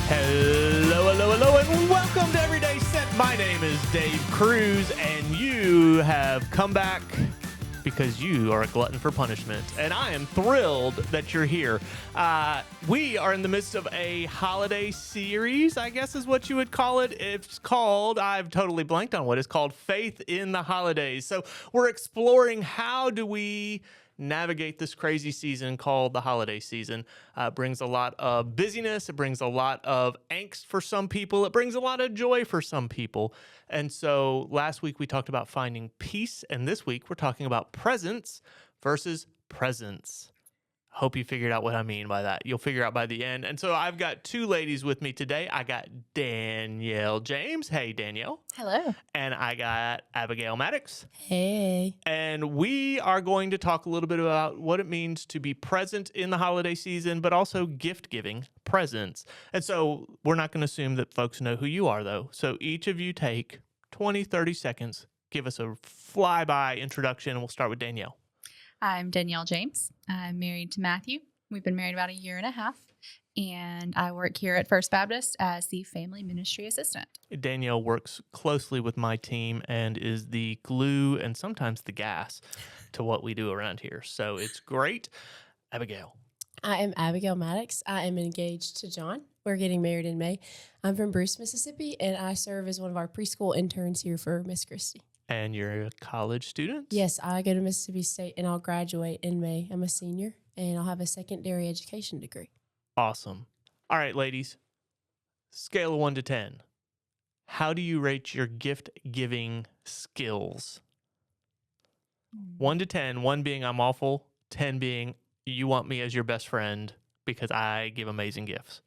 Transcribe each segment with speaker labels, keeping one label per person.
Speaker 1: Hello, and welcome to Everyday Scent. My name is Dave Cruz, and you have come back because you are a glutton for punishment, and I am thrilled that you're here. We are in the midst of a holiday series, I guess is what you would call it. It's called, I've totally blanked on what it's called, Faith in the Holidays. So we're exploring how do we navigate this crazy season called the holiday season. Brings a lot of busyness. It brings a lot of angst for some people. It brings a lot of joy for some people. And so last week we talked about finding peace. And this week we're talking about presence versus presence. Hope you figured out what I mean by that. You'll figure out by the end. And so I've got two ladies with me today. I got Danielle James. Hey, Danielle.
Speaker 2: Hello.
Speaker 1: And I got Abigail Maddox.
Speaker 2: Hey.
Speaker 1: And we are going to talk a little bit about what it means to be present in the holiday season, but also gift giving, presents. And so we're not going to assume that folks know who you are, though. So each of you take 20, 30 seconds, give us a flyby introduction, and we'll start with Danielle.
Speaker 2: I'm Danielle James. I'm married to Matthew. We've been married about a year and a half, and I work here at First Baptist as the family ministry assistant.
Speaker 1: Danielle works closely with my team and is the glue and sometimes the gas to what we do around here. So it's great. Abigail.
Speaker 3: I am Abigail Maddox. I am engaged to John. We're getting married in May. I'm from Bruce, Mississippi, and I serve as one of our preschool interns here for Miss Christie.
Speaker 1: And you're a college student?
Speaker 3: Yes, I go to Mississippi State, and I'll graduate in May. I'm a senior, and I'll have a secondary education degree.
Speaker 1: Awesome. All right, ladies. Scale of 1 to 10. How do you rate your gift-giving skills? 1 to 10, 1 being I'm awful, 10 being you want me as your best friend because I give amazing gifts.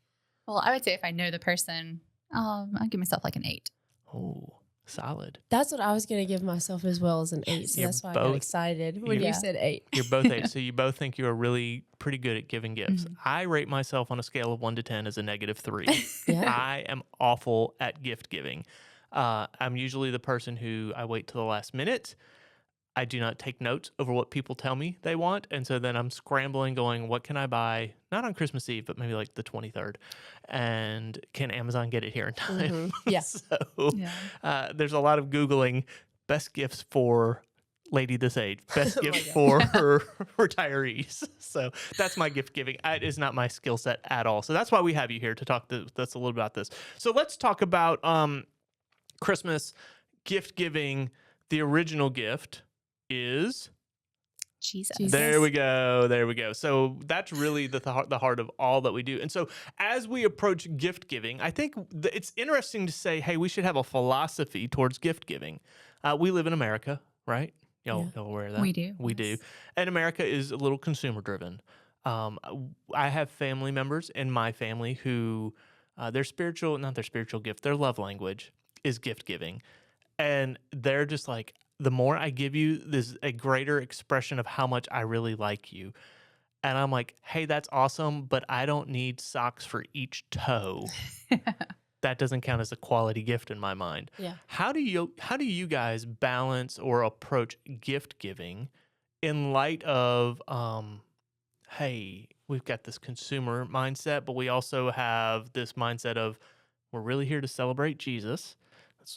Speaker 2: Well, I would say if I know the person, I'll give myself like an 8.
Speaker 1: Oh, solid.
Speaker 3: That's what I was going to give myself as well as an 8, so
Speaker 1: You're
Speaker 3: that's why I got excited when you said 8.
Speaker 1: You're both 8, so you both think you're really pretty good at giving gifts.
Speaker 3: Mm-hmm.
Speaker 1: I rate myself on a scale of 1 to 10 as a -3.
Speaker 3: Yeah.
Speaker 1: I am awful at gift giving. I'm usually the person who I wait till the last minute. I do not take notes over what people tell me they want. And so then I'm scrambling going, what can I buy? Not on Christmas Eve, but maybe like the 23rd. And can Amazon get it here in time?
Speaker 3: Mm-hmm. Yeah.
Speaker 1: So there's a lot of Googling best gifts for lady this age, best gift for her retirees. So that's my gift giving. It is not my skill set at all. So that's why we have you here to talk to us a little about this. So let's talk about Christmas gift giving. The original gift is
Speaker 2: Jesus.
Speaker 1: There we go. So that's really the heart of all that we do. And so as we approach gift giving, I think it's interesting to say, hey, we should have a philosophy towards gift giving. We live in America, right? Y'all aware of that?
Speaker 2: We do.
Speaker 1: We do. And America is a little consumer driven. I have family members in my family who not their spiritual gift, their love language is gift giving. And they're just like, the more I give you, there's a greater expression of how much I really like you. And I'm like, hey, that's awesome, but I don't need socks for each toe. That doesn't count as a quality gift in my mind.
Speaker 3: Yeah.
Speaker 1: How do you guys balance or approach gift giving in light of, hey, we've got this consumer mindset, but we also have this mindset of we're really here to celebrate Jesus.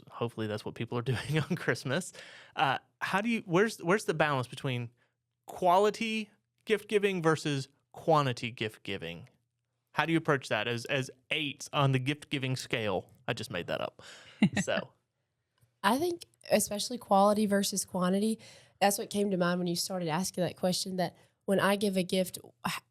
Speaker 1: Hopefully that's what people are doing on Christmas. Where's the balance between quality gift giving versus quantity gift giving? How do you approach that as 8s on the gift giving scale? I just made that up. So
Speaker 3: I think especially quality versus quantity, that's what came to mind when you started asking that question, that when I give a gift,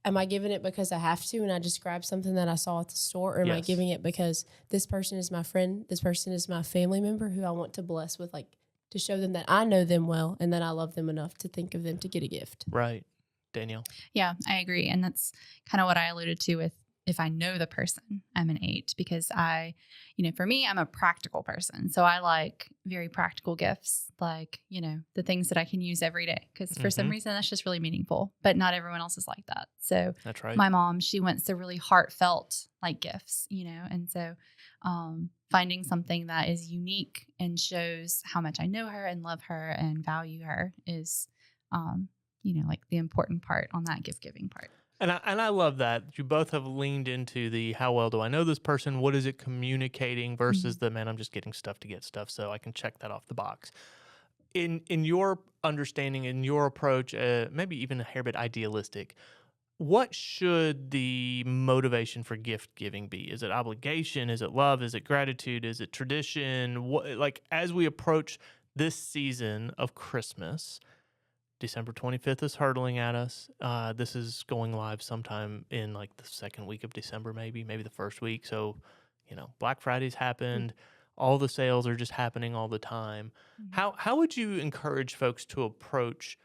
Speaker 3: am I giving it because I have to and I just grab something that I saw at the store, or am I giving it because this person is my friend, this person is my family member who I want to bless with, like, to show them that I know them well and that I love them enough to think of them to get a gift.
Speaker 1: Right. Danielle?
Speaker 2: Yeah, I agree. And that's kind of what I alluded to with if I know the person, I'm an 8 because for me, I'm a practical person. So I like very practical gifts, like, the things that I can use every day. Because for some reason, that's just really meaningful, but not everyone else is like that. So
Speaker 1: that's right.
Speaker 2: My mom, she wants the really heartfelt like gifts, and so finding something that is unique and shows how much I know her and love her and value her is, like the important part on that gift giving part.
Speaker 1: And I love that you both have leaned into the how well do I know this person? What is it communicating versus the man, I'm just getting stuff to get stuff, so I can check that off the box. In your understanding, in your approach, maybe even a hair bit idealistic, what should the motivation for gift giving be? Is it obligation? Is it love? Is it gratitude? Is it tradition? What, like, as we approach this season of Christmas, December 25th is hurtling at us. This is going live sometime in like the second week of December, maybe the first week. So, Black Friday's happened. All the sales are just happening all the time. How would you encourage folks to approach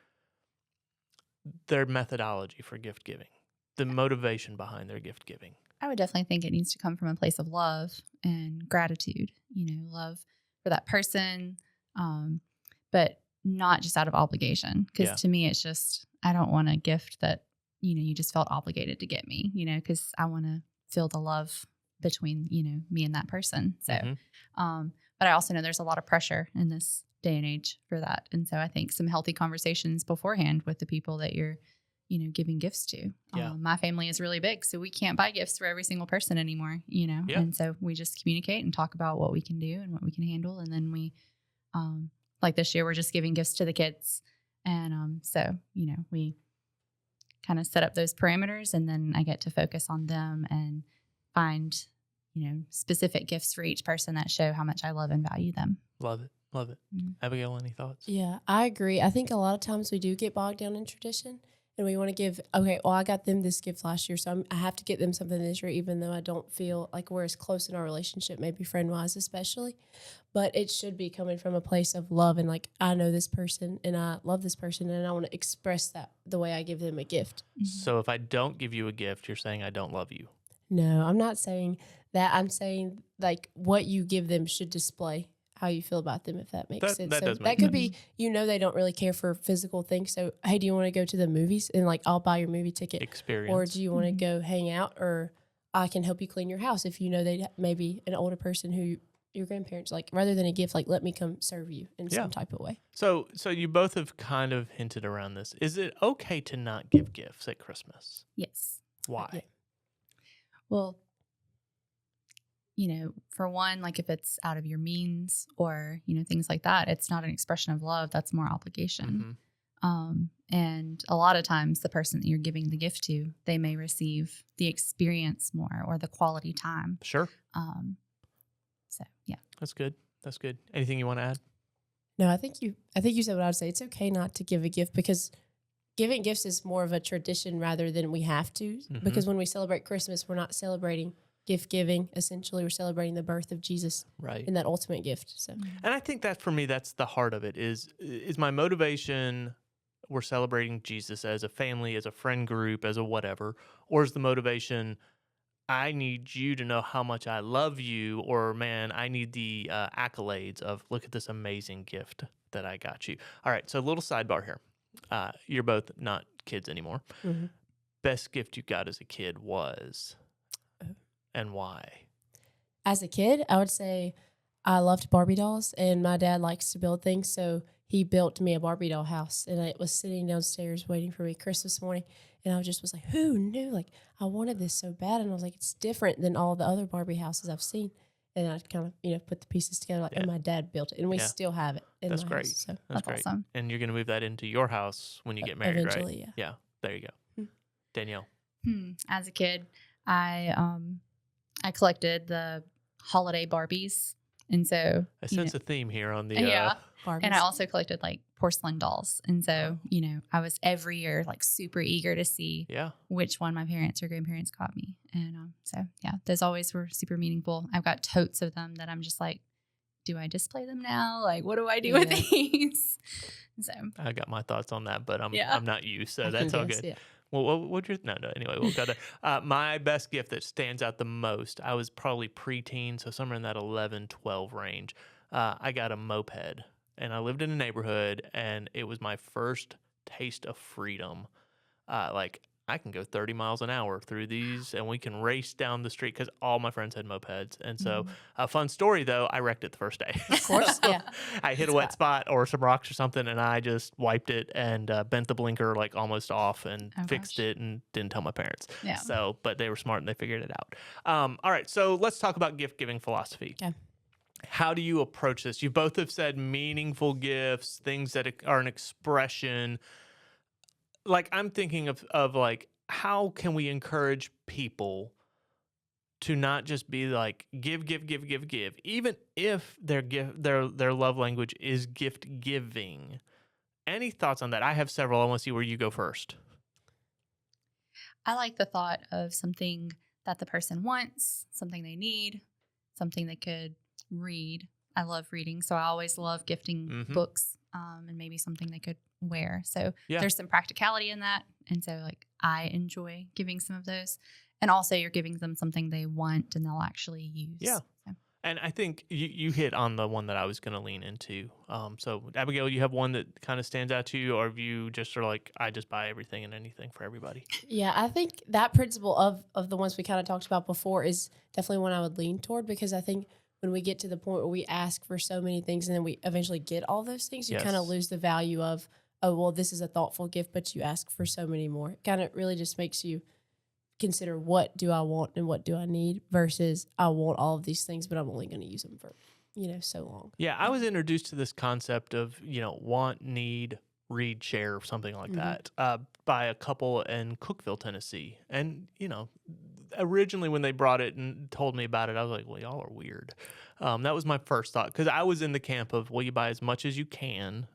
Speaker 1: their methodology for gift giving, the motivation behind their gift giving?
Speaker 2: I would definitely think it needs to come from a place of love and gratitude, love for that person, but not just out of obligation. Because to me, it's just, I don't want a gift that, you just felt obligated to get me, because I want to feel the love between, me and that person. So, but I also know there's a lot of pressure in this day and age for that. And so I think some healthy conversations beforehand with the people that you're, giving gifts to. My family is really big, so we can't buy gifts for every single person anymore, And so we just communicate and talk about what we can do and what we can handle. And then we, like this year, we're just giving gifts to the kids. And so, we kind of set up those parameters, and then I get to focus on them and find, specific gifts for each person that show how much I love and value them.
Speaker 1: Love it. Love it. Abigail, any thoughts?
Speaker 3: Yeah, I agree. I think a lot of times we do get bogged down in tradition, and we want to give, okay, well, I got them this gift last year, so I have to get them something this year, even though I don't feel like we're as close in our relationship, maybe friend-wise especially. But it should be coming from a place of love and like, I know this person and I love this person and I want to express that the way I give them a gift.
Speaker 1: So if I don't give you a gift, you're saying I don't love you.
Speaker 3: No, I'm not saying that. I'm saying like what you give them should display how you feel about them, if that makes sense.
Speaker 1: That
Speaker 3: So
Speaker 1: does
Speaker 3: that
Speaker 1: make
Speaker 3: could
Speaker 1: sense.
Speaker 3: be, they don't really care for physical things. So, hey, do you want to go to the movies? And like, I'll buy your movie ticket.
Speaker 1: Experience.
Speaker 3: Or do you want to go hang out? Or I can help you clean your house if they maybe an older person who your grandparents, like, rather than a gift, like, let me come serve you in some type of way.
Speaker 1: So you both have kind of hinted around this. Is it okay to not give gifts at Christmas?
Speaker 2: Yes.
Speaker 1: Why?
Speaker 3: Yeah.
Speaker 2: Well, for one, like if it's out of your means or, things like that, it's not an expression of love. That's more obligation. And a lot of times the person that you're giving the gift to, they may receive the experience more or the quality time.
Speaker 1: Sure.
Speaker 2: So, yeah.
Speaker 1: That's good. That's good. Anything you want to add?
Speaker 3: No, I think you said what I would say. It's okay not to give a gift because giving gifts is more of a tradition rather than we have to. Because when we celebrate Christmas, we're not celebrating gift giving. Essentially, we're celebrating the birth of Jesus,
Speaker 1: right?
Speaker 3: In that ultimate gift. So,
Speaker 1: and I think that for me, that's the heart of it. Is my motivation? We're celebrating Jesus as a family, as a friend group, as a whatever, or is the motivation? I need you to know how much I love you, or man, I need the accolades of look at this amazing gift that I got you. All right, so a little sidebar here. You're both not kids anymore. Best gift you got as a kid was, and why?
Speaker 3: As a kid, I would say I loved Barbie dolls, and my dad likes to build things, so he built me a Barbie doll house, and it was sitting downstairs waiting for me Christmas morning. And I just was like, who knew? Like, I wanted this so bad. And I was like, it's different than all the other Barbie houses I've seen. And I kind of, put the pieces together. Like, and my dad built it. And we still have it in
Speaker 1: That's
Speaker 3: my
Speaker 1: great.
Speaker 3: house. So
Speaker 1: That's great.
Speaker 2: Awesome.
Speaker 1: And you're going to move that into your house when you get married,
Speaker 3: eventually,
Speaker 1: right?
Speaker 3: yeah.
Speaker 1: There you go. Danielle.
Speaker 2: As a kid, I collected the holiday Barbies. And so
Speaker 1: I sense a theme here on the
Speaker 3: Barbies.
Speaker 2: And I also collected like porcelain dolls. And so, I was every year like super eager to see which one my parents or grandparents got me. And those always were super meaningful. I've got totes of them that I'm just like, do I display them now? Like, what do I do with these? So
Speaker 1: I got my thoughts on that, but I'm not you, so that's all good.
Speaker 3: Yeah.
Speaker 1: Well, what'd your anyway, we'll got to my best gift that stands out the most, I was probably preteen, so somewhere in that 11, 12 range. I got a moped, and I lived in a neighborhood, and it was my first taste of freedom. Like, I can go 30 miles an hour through these and we can race down the street because all my friends had mopeds. And so, a fun story though, I wrecked it the first day.
Speaker 3: Of course,
Speaker 1: So
Speaker 3: yeah.
Speaker 1: I hit a wet spot or some rocks or something, and I just wiped it and bent the blinker like almost off and fixed it and didn't tell my parents.
Speaker 2: Yeah.
Speaker 1: So, but they were smart and they figured it out. All right, so let's talk about gift giving philosophy.
Speaker 3: Okay.
Speaker 1: How do you approach this? You both have said meaningful gifts, things that are an expression. Like, I'm thinking of like, how can we encourage people to not just be like give, even if their love language is gift giving? Any thoughts on that? I have several. I want to see where you go first.
Speaker 2: I like the thought of something that the person wants, something they need, something they could read. I love reading, so I always love gifting books, and maybe something they could wear. So there's some practicality in that. And so like I enjoy giving some of those. And also you're giving them something they want and they'll actually use.
Speaker 1: Yeah.
Speaker 2: So.
Speaker 1: And I think you hit on the one that I was going to lean into. So Abigail, you have one that kind of stands out to you, or if you just are like, I just buy everything and anything for everybody?
Speaker 3: Yeah, I think that principle of the ones we kind of talked about before is definitely one I would lean toward, because I think when we get to the point where we ask for so many things and then we eventually get all those things, you kind of lose the value of, oh, well, this is a thoughtful gift, but you ask for so many more. It kind of really just makes you consider, what do I want and what do I need, versus I want all of these things, but I'm only going to use them for, so long.
Speaker 1: Yeah, I was introduced to this concept of, want, need, read, share, something like that, by a couple in Cookeville, Tennessee. And, originally when they brought it and told me about it, I was like, well, y'all are weird. That was my first thought, because I was in the camp of, well, you buy as much as you can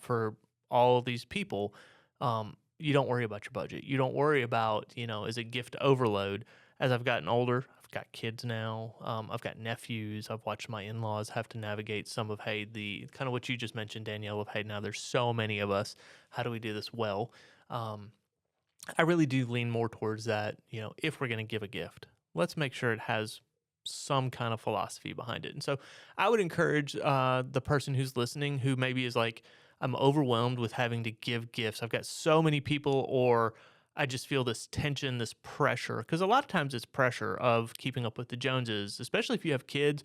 Speaker 1: for all of these people. You don't worry about your budget. You don't worry about, is it gift overload? As I've gotten older, I've got kids now. I've got nephews. I've watched my in-laws have to navigate some of, the kind of what you just mentioned, Danielle, of, now there's so many of us. How do we do this well? I really do lean more towards that, if we're going to give a gift, let's make sure it has some kind of philosophy behind it. And so I would encourage the person who's listening who maybe is like, I'm overwhelmed with having to give gifts. I've got so many people, or I just feel this tension, this pressure. Because a lot of times it's pressure of keeping up with the Joneses, especially if you have kids.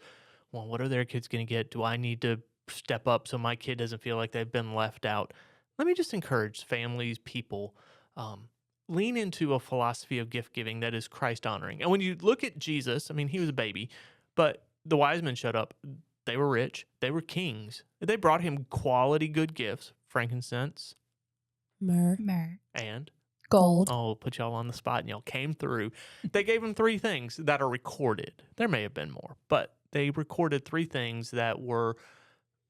Speaker 1: Well, what are their kids going to get? Do I need to step up so my kid doesn't feel like they've been left out? Let me just encourage families, people, lean into a philosophy of gift giving that is Christ honoring. And when you look at Jesus, he was a baby, but the wise men showed up. They were rich. They were kings. They brought him quality good gifts, frankincense,
Speaker 3: Myrrh,
Speaker 1: and
Speaker 2: gold.
Speaker 1: Oh, put y'all on the spot, and y'all came through. They gave him three things that are recorded. There may have been more, but they recorded three things that were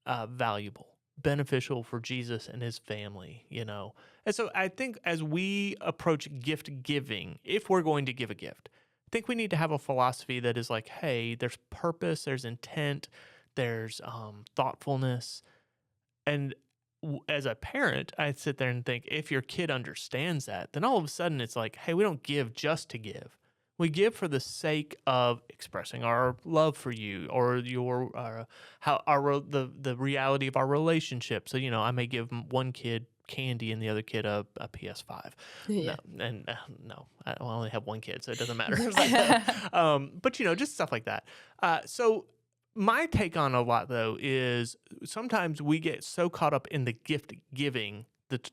Speaker 1: valuable, beneficial for Jesus and his family, And so I think as we approach gift giving, if we're going to give a gift, I think we need to have a philosophy that is like, hey, there's purpose, there's intent, there's thoughtfulness. And as a parent, I sit there and think, if your kid understands that, then all of a sudden it's like, hey, we don't give just to give. We give for the sake of expressing our love for you, or the reality of our relationship. So, I may give one kid candy and the other kid a PS5.
Speaker 3: Yeah.
Speaker 1: No, I only have one kid, so it doesn't matter. But just stuff like that. So my take on a lot, though, is sometimes we get so caught up in the gift giving,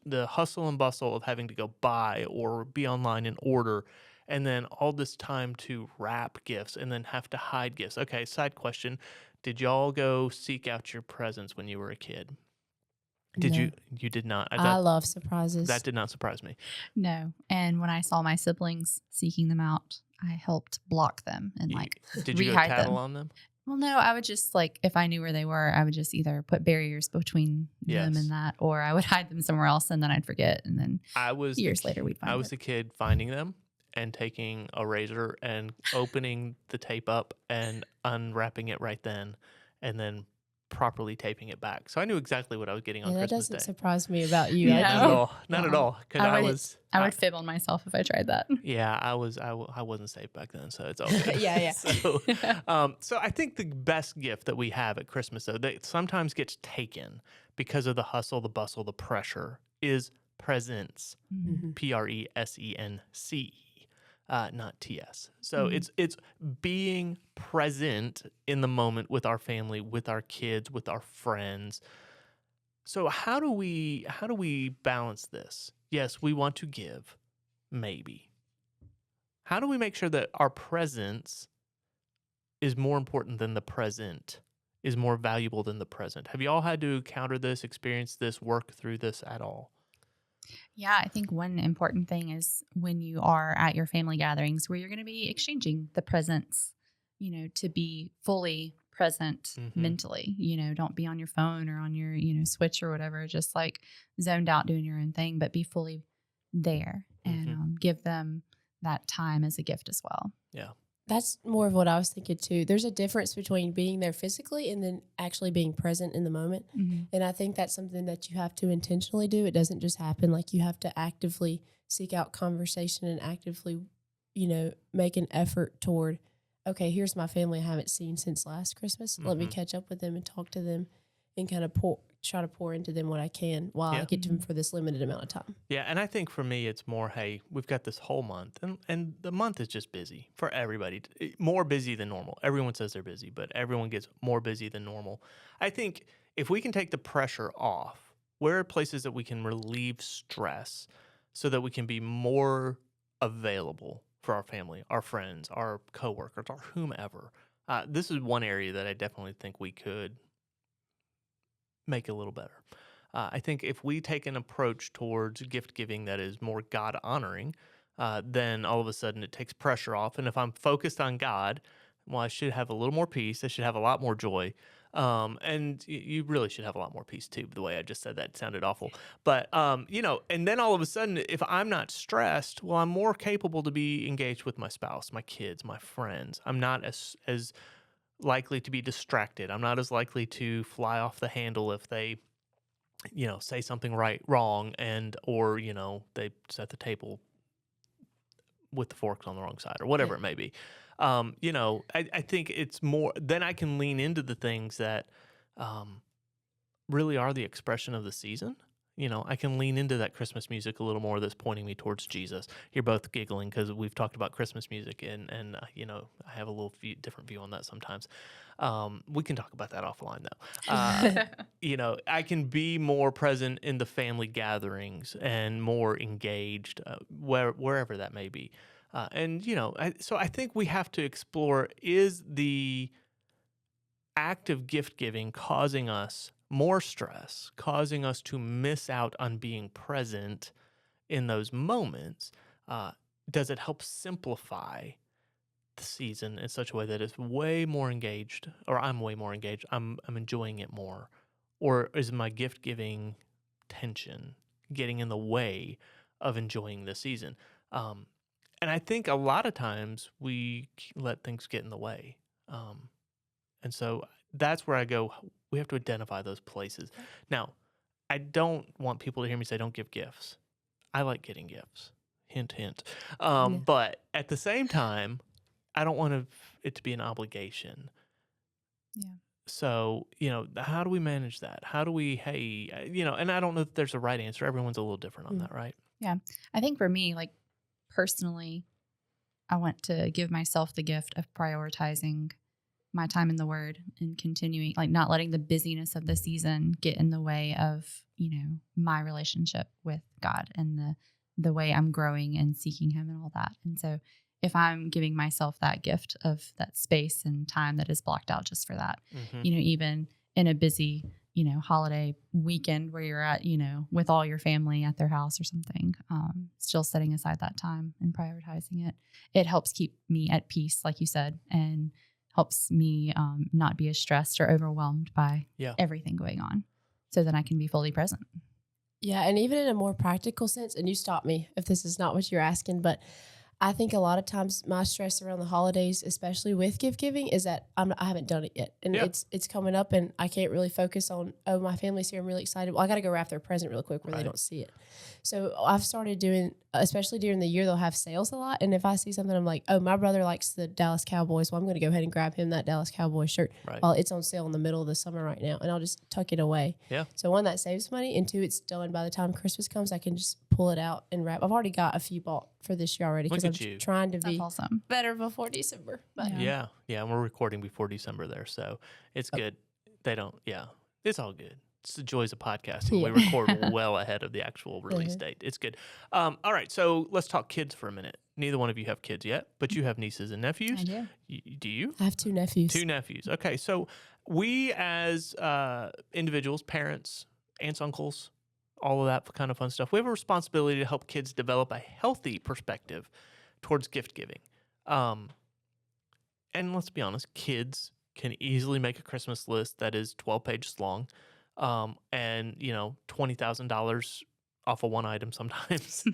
Speaker 1: the hustle and bustle of having to go buy or be online and order, and then all this time to wrap gifts and then have to hide gifts. Okay, side question. Did y'all go seek out your presents when you were a kid? Did
Speaker 3: No.
Speaker 1: you did not?
Speaker 3: I love surprises.
Speaker 1: That did not surprise me.
Speaker 2: No. And when I saw my siblings seeking them out, I helped block them and
Speaker 1: Did you go
Speaker 2: rehide
Speaker 1: tattle
Speaker 2: them.
Speaker 1: on them?
Speaker 2: Well, no, I would just if I knew where they were, I would just either put barriers between them and that, or I would hide them somewhere else and then I'd forget. And then years later we'd find it.
Speaker 1: I was the kid finding them and taking a razor and opening the tape up and unwrapping it right then, and then properly taping it back. So I knew exactly what I was getting on
Speaker 3: that
Speaker 1: Christmas
Speaker 3: doesn't
Speaker 1: Day.
Speaker 3: surprise me about you.
Speaker 2: Yeah.
Speaker 1: Not at all. Because
Speaker 2: I would fib on myself if I tried that.
Speaker 1: Yeah, I wasn't safe back then, so it's all good.
Speaker 3: Yeah.
Speaker 1: So I think the best gift that we have at Christmas, though, that sometimes gets taken because of the hustle, the bustle, the pressure, is presence,
Speaker 3: Mhm.
Speaker 1: Presence, not TS. So
Speaker 2: Mhm.
Speaker 1: it's being present in the moment with our family, with our kids, with our friends. So how do we balance this? Yes, we want to give, maybe. How do we make sure that our presence is more important than the present, is more valuable than the present? Have you all had to counter this, experience this, work through this at all?
Speaker 2: Yeah, I think one important thing is when you are at your family gatherings where you're going to be exchanging the presence, to be fully present
Speaker 1: Mhm.
Speaker 2: mentally. Don't be on your phone or on your, switch or whatever, just like zoned out doing your own thing, but be fully there and give them that time as a gift as well.
Speaker 1: Yeah.
Speaker 3: That's more of what I was thinking too. There's a difference between being there physically and then actually being present in the moment.
Speaker 2: Mm-hmm.
Speaker 3: And I think that's something that you have to intentionally do. It doesn't just happen. Like, you have to actively seek out conversation and actively, make an effort toward, okay, here's my family I haven't seen since last Christmas. Let me
Speaker 1: Mhm.
Speaker 3: catch up with them and talk to them and kind of try to pour into them what I can while
Speaker 1: Yeah.
Speaker 3: I get to them for this limited amount of time.
Speaker 1: Yeah, and I think for me, it's more, hey, we've got this whole month, and the month is just busy for everybody, more busy than normal. Everyone says they're busy, but everyone gets more busy than normal. I think if we can take the pressure off, where are places that we can relieve stress so that we can be more available for our family, our friends, our coworkers, or whomever. This is one area that I definitely think we could make a little better. I think if we take an approach towards gift giving that is more God honoring, then all of a sudden it takes pressure off. And if I'm focused on God, well, I should have a little more peace. I should have a lot more joy. And you really should have a lot more peace too. The way I just said that sounded awful. But, and then all of a sudden, if I'm not stressed, well, I'm more capable to be engaged with my spouse, my kids, my friends. I'm not as likely to be distracted. I'm not as likely to fly off the handle if they, say something wrong, or, they set the table with the forks on the wrong side or whatever
Speaker 3: Yeah.
Speaker 1: it may be. I think it's more, then I can lean into the things that really are the expression of the season. I can lean into that Christmas music a little more that's pointing me towards Jesus. You're both giggling because we've talked about Christmas music, and I have a little different view on that sometimes. We can talk about that offline, though. I can be more present in the family gatherings and more engaged wherever that may be. So I think we have to explore, is the act of gift giving causing us more stress, causing us to miss out on being present in those moments? Does it help simplify the season in such a way that it's way more engaged, or I'm way more engaged? I'm enjoying it more, or is my gift giving tension getting in the way of enjoying the season? And I think a lot of times we let things get in the way. And so that's where I go, we have to identify those places. Now, I don't want people to hear me say don't give gifts. I like getting gifts. Hint, hint.
Speaker 3: Yeah.
Speaker 1: But at the same time, I don't want it to be an obligation.
Speaker 2: Yeah.
Speaker 1: So, how do we manage that? How do we, and I don't know that there's a right answer. Everyone's a little different on that, right?
Speaker 2: Yeah. I think for me, like personally, I want to give myself the gift of prioritizing my time in the Word and continuing, like not letting the busyness of the season get in the way of, my relationship with God and the way I'm growing and seeking Him and all that. And so if I'm giving myself that gift of that space and time that is blocked out just for that, even in a busy, holiday weekend where you're at, with all your family at their house or something, still setting aside that time and prioritizing it, it helps keep me at peace, like you said, and helps me not be as stressed or overwhelmed by everything going on, so that I can be fully present.
Speaker 3: Yeah, and even in a more practical sense, and you stop me if this is not what you're asking, but I think a lot of times my stress around the holidays, especially with gift giving, is that I haven't done it yet, and
Speaker 1: Yeah.
Speaker 3: it's coming up, and I can't really focus on, oh, my family's here, I'm really excited. Well, I got to go wrap their present real quick where they
Speaker 1: Right.
Speaker 3: don't see it. So I've started doing, especially during the year, they'll have sales a lot, and if I see something, I'm like, oh, my brother likes the Dallas Cowboys, well, I'm going to go ahead and grab him that Dallas Cowboys shirt
Speaker 1: Right.
Speaker 3: while it's on sale in the middle of the summer right now, and I'll just tuck it away.
Speaker 1: Yeah.
Speaker 3: So one, that saves money, and two, it's done by the time Christmas comes. I can just pull it out and wrap. I've already got a few bought for this year already because
Speaker 1: Look
Speaker 3: I'm
Speaker 1: at you.
Speaker 3: trying to
Speaker 2: That's
Speaker 3: be
Speaker 2: awesome.
Speaker 3: better before December. But
Speaker 2: Yeah.
Speaker 1: Yeah. And we're recording before December there, so it's good. They don't. Yeah, it's all good. It's the joys of podcasting.
Speaker 3: Yeah.
Speaker 1: We record well ahead of the actual release
Speaker 3: Mhm.
Speaker 1: date. It's good. All right, so let's talk kids for a minute. Neither one of you have kids yet, but you have nieces and nephews.
Speaker 2: I do.
Speaker 1: Do you?
Speaker 3: I have 2 nephews.
Speaker 1: 2 nephews. Okay, so we as individuals, parents, aunts, uncles, all of that kind of fun stuff, we have a responsibility to help kids develop a healthy perspective towards gift giving. And let's be honest, kids can easily make a Christmas list that is 12 pages long, and $20,000 off of one item sometimes.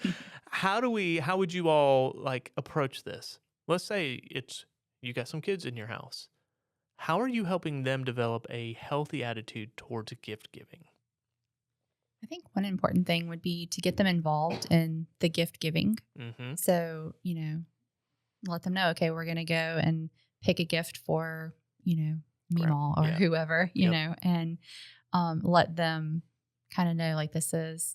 Speaker 1: How would you all like approach this? Let's say you got some kids in your house. How are you helping them develop a healthy attitude towards gift giving?
Speaker 2: I think one important thing would be to get them involved in the gift giving.
Speaker 1: Mm-hmm.
Speaker 2: So, let them know, okay, we're going to go and pick a gift for, Meemaw or
Speaker 1: Yeah.
Speaker 2: whoever,
Speaker 1: Yep.
Speaker 2: and let them kind of know, like,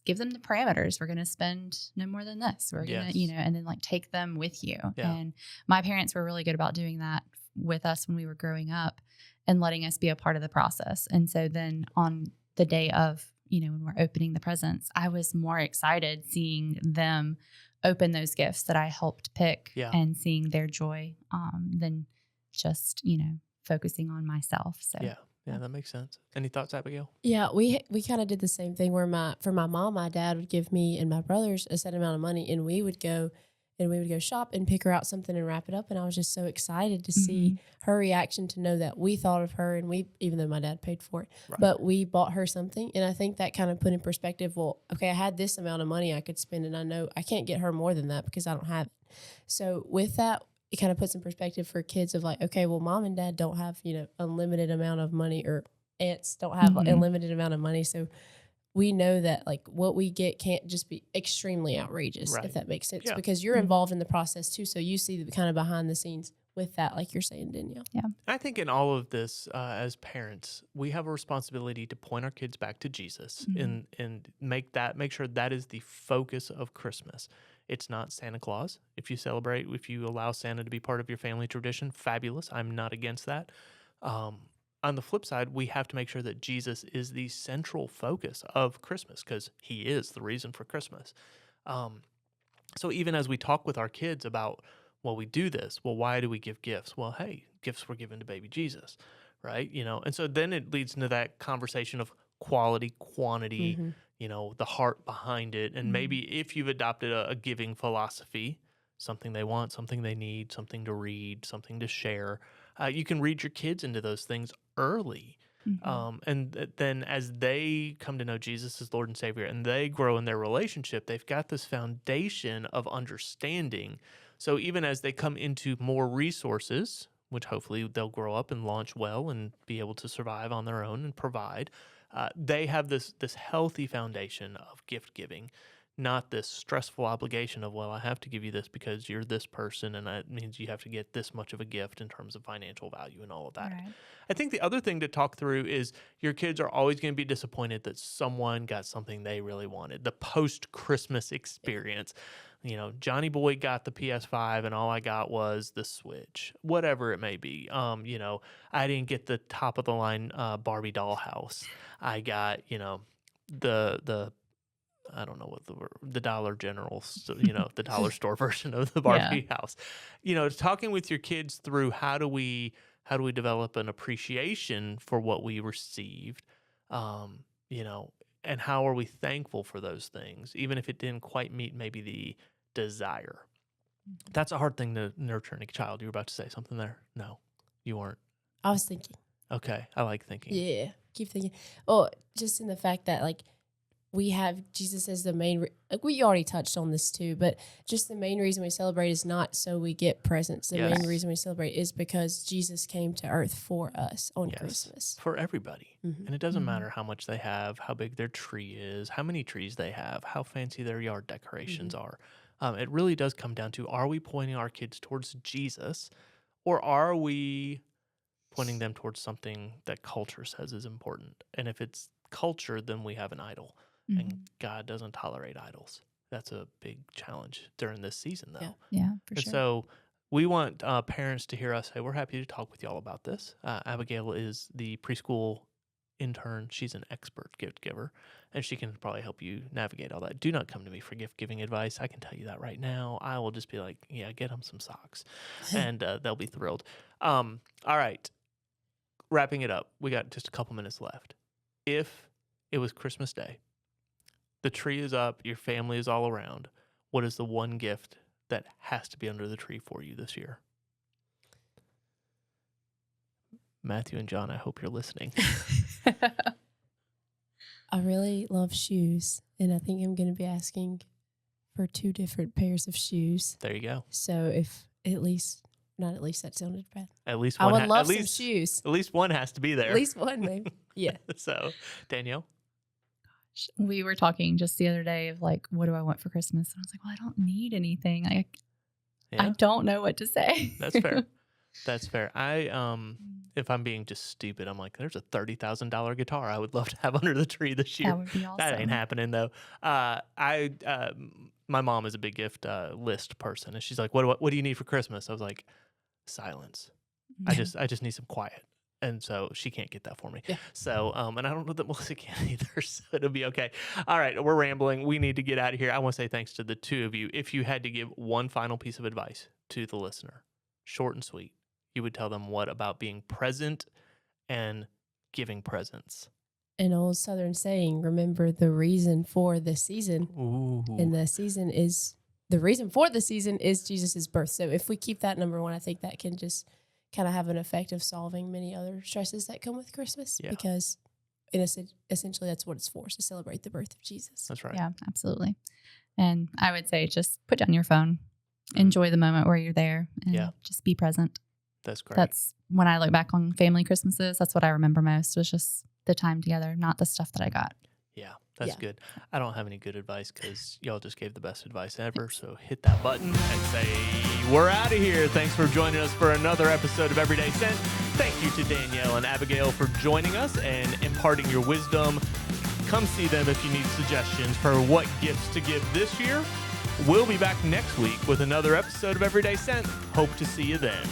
Speaker 2: give them the parameters. We're going to spend no more than this. We're going to,
Speaker 1: Yes.
Speaker 2: and then like take them with you.
Speaker 1: Yeah.
Speaker 2: And my parents were really good about doing that with us when we were growing up and letting us be a part of the process. And so then on the day of, when we're opening the presents, I was more excited seeing them open those gifts that I helped pick
Speaker 1: Yeah.
Speaker 2: and seeing their joy than just, focusing on myself. So
Speaker 1: Yeah, that makes sense. Any thoughts, Abigail?
Speaker 3: Yeah, we kind of did the same thing where for my mom, my dad would give me and my brothers a set amount of money, and we would go shop and pick her out something and wrap it up. And I was just so excited to see her reaction, to know that we thought of her, and even though my dad paid for it,
Speaker 1: Right.
Speaker 3: but we bought her something. And I think that kind of put in perspective, well, okay, I had this amount of money I could spend, and I know I can't get her more than that because I don't have it. So with that, it kind of puts in perspective for kids of like, okay, well, mom and dad don't have, unlimited amount of money, or aunts don't have
Speaker 2: Mhm.
Speaker 3: a limited amount of money. So we know that like what we get can't just be extremely outrageous,
Speaker 1: Right.
Speaker 3: if that makes sense,
Speaker 1: Yeah.
Speaker 3: because you're
Speaker 2: Mhm.
Speaker 3: involved in the process too. So you see the kind of behind the scenes with that, like you're saying, Danielle.
Speaker 1: I think in all of this, as parents, we have a responsibility to point our kids back to Jesus
Speaker 2: Mhm.
Speaker 1: and make sure that is the focus of Christmas. It's not Santa Claus. If you allow Santa to be part of your family tradition, fabulous. I'm not against that. On the flip side, we have to make sure that Jesus is the central focus of Christmas, because he is the reason for Christmas. So even as we talk with our kids about, well, we do this. Well, why do we give gifts? Well, hey, gifts were given to baby Jesus, right? And so then it leads into that conversation of quality, quantity,
Speaker 3: Mhm.
Speaker 1: the heart behind it. And maybe if you've adopted a giving philosophy, something they want, something they need, something to read, something to share, you can read your kids into those things early.
Speaker 2: Mhm.
Speaker 1: Then as they come to know Jesus as Lord and Savior and they grow in their relationship, they've got this foundation of understanding. So even as they come into more resources, which hopefully they'll grow up and launch well and be able to survive on their own and provide, they have this healthy foundation of gift giving, not this stressful obligation of, well, I have to give you this because you're this person, and that means you have to get this much of a gift in terms of financial value and all of that.
Speaker 2: Right.
Speaker 1: I think the other thing to talk through is your kids are always going to be disappointed that someone got something they really wanted. The post-Christmas experience. Johnny Boy got the PS5 and all I got was the Switch, whatever it may be. I didn't get the top of the line Barbie dollhouse. I got, the I don't know what the Dollar General, the dollar store version of the Barbie house. Talking with your kids through how do we develop an appreciation for what we received, and how are we thankful for those things, even if it didn't quite meet maybe the desire. That's a hard thing to nurture in a child. You were about to say something there. No, you weren't.
Speaker 3: I was thinking.
Speaker 1: Okay, I like thinking.
Speaker 3: Yeah. Keep thinking. Oh, just in the fact that like we have Jesus as the main, like we already touched on this too, but just the main reason we celebrate is not so we get presents. The
Speaker 1: Yes.
Speaker 3: main reason we celebrate is because Jesus came to earth for us on
Speaker 1: Yes.
Speaker 3: Christmas.
Speaker 1: For everybody.
Speaker 3: Mhm.
Speaker 1: And it doesn't
Speaker 2: Mhm.
Speaker 1: matter how much they have, how big their tree is, how many trees they have, how fancy their yard decorations are. It really does come down to, are we pointing our kids towards Jesus, or are we pointing them towards something that culture says is important? And if it's culture, then we have an idol.
Speaker 2: Mhm.
Speaker 1: And God doesn't tolerate idols. That's a big challenge during this season, though.
Speaker 3: Yeah.
Speaker 2: Yeah, for
Speaker 1: And
Speaker 2: sure.
Speaker 1: so we want parents to hear us say, we're happy to talk with y'all about this. Abigail is the preschool intern. She's an expert gift giver, and she can probably help you navigate all that. Do not come to me for gift giving advice. I can tell you that right now. I will just be like, yeah, get them some socks, and they'll be thrilled. All right. Wrapping it up, we got just a couple minutes left. If it was Christmas Day, the tree is up, your family is all around, what is the one gift that has to be under the tree for you this year? Matthew and John, I hope you're listening.
Speaker 3: I really love shoes, and I think I'm going to be asking for 2 different pairs of shoes.
Speaker 1: There you go.
Speaker 3: So if not at least that sounded bad.
Speaker 1: At least
Speaker 3: I
Speaker 1: one.
Speaker 3: would love
Speaker 1: at
Speaker 3: some
Speaker 1: least,
Speaker 3: shoes.
Speaker 1: At least one has to be there.
Speaker 3: At least one, maybe. Yeah.
Speaker 1: So, Danielle.
Speaker 2: We were talking just the other day of like, what do I want for Christmas? And I was like, well, I don't need anything. I
Speaker 1: Yeah,
Speaker 2: don't know what to say.
Speaker 1: that's fair. That's fair. If I'm being just stupid, I'm like, there's a $30,000 guitar I would love to have under the tree this year.
Speaker 2: That would be awesome.
Speaker 1: That ain't happening though. My mom is a big gift list person, and she's like, "What do you need for Christmas?" I was like, "Silence. I just need some quiet." And so she can't get that for me.
Speaker 3: Yeah.
Speaker 1: So, and I don't know that Melissa can either, so it'll be okay. All right, we're rambling. We need to get out of here. I want to say thanks to the two of you. If you had to give one final piece of advice to the listener, short and sweet, you would tell them what about being present and giving presents?
Speaker 3: An old Southern saying, remember the reason for the season.
Speaker 1: Ooh.
Speaker 3: And the reason for the season is Jesus' birth. So if we keep that number one, I think that can just kind of have an effect of solving many other stresses that come with Christmas.
Speaker 1: Yeah.
Speaker 3: Because essentially that's what it's for, to celebrate the birth of Jesus.
Speaker 1: That's right.
Speaker 2: Yeah, absolutely. And I would say just put down your phone, enjoy the moment where you're there, and
Speaker 1: Yeah.
Speaker 2: just be present.
Speaker 1: That's great.
Speaker 2: That's when I look back on family Christmases, that's what I remember most, was just the time together, not the stuff that I got.
Speaker 1: Yeah, that's
Speaker 3: Yeah.
Speaker 1: good. I don't have any good advice because y'all just gave the best advice ever. So hit that button and say, we're out of here. Thanks for joining us for another episode of Everyday Scent. Thank you to Danielle and Abigail for joining us and imparting your wisdom. Come see them if you need suggestions for what gifts to give this year. We'll be back next week with another episode of Everyday Scent. Hope to see you then.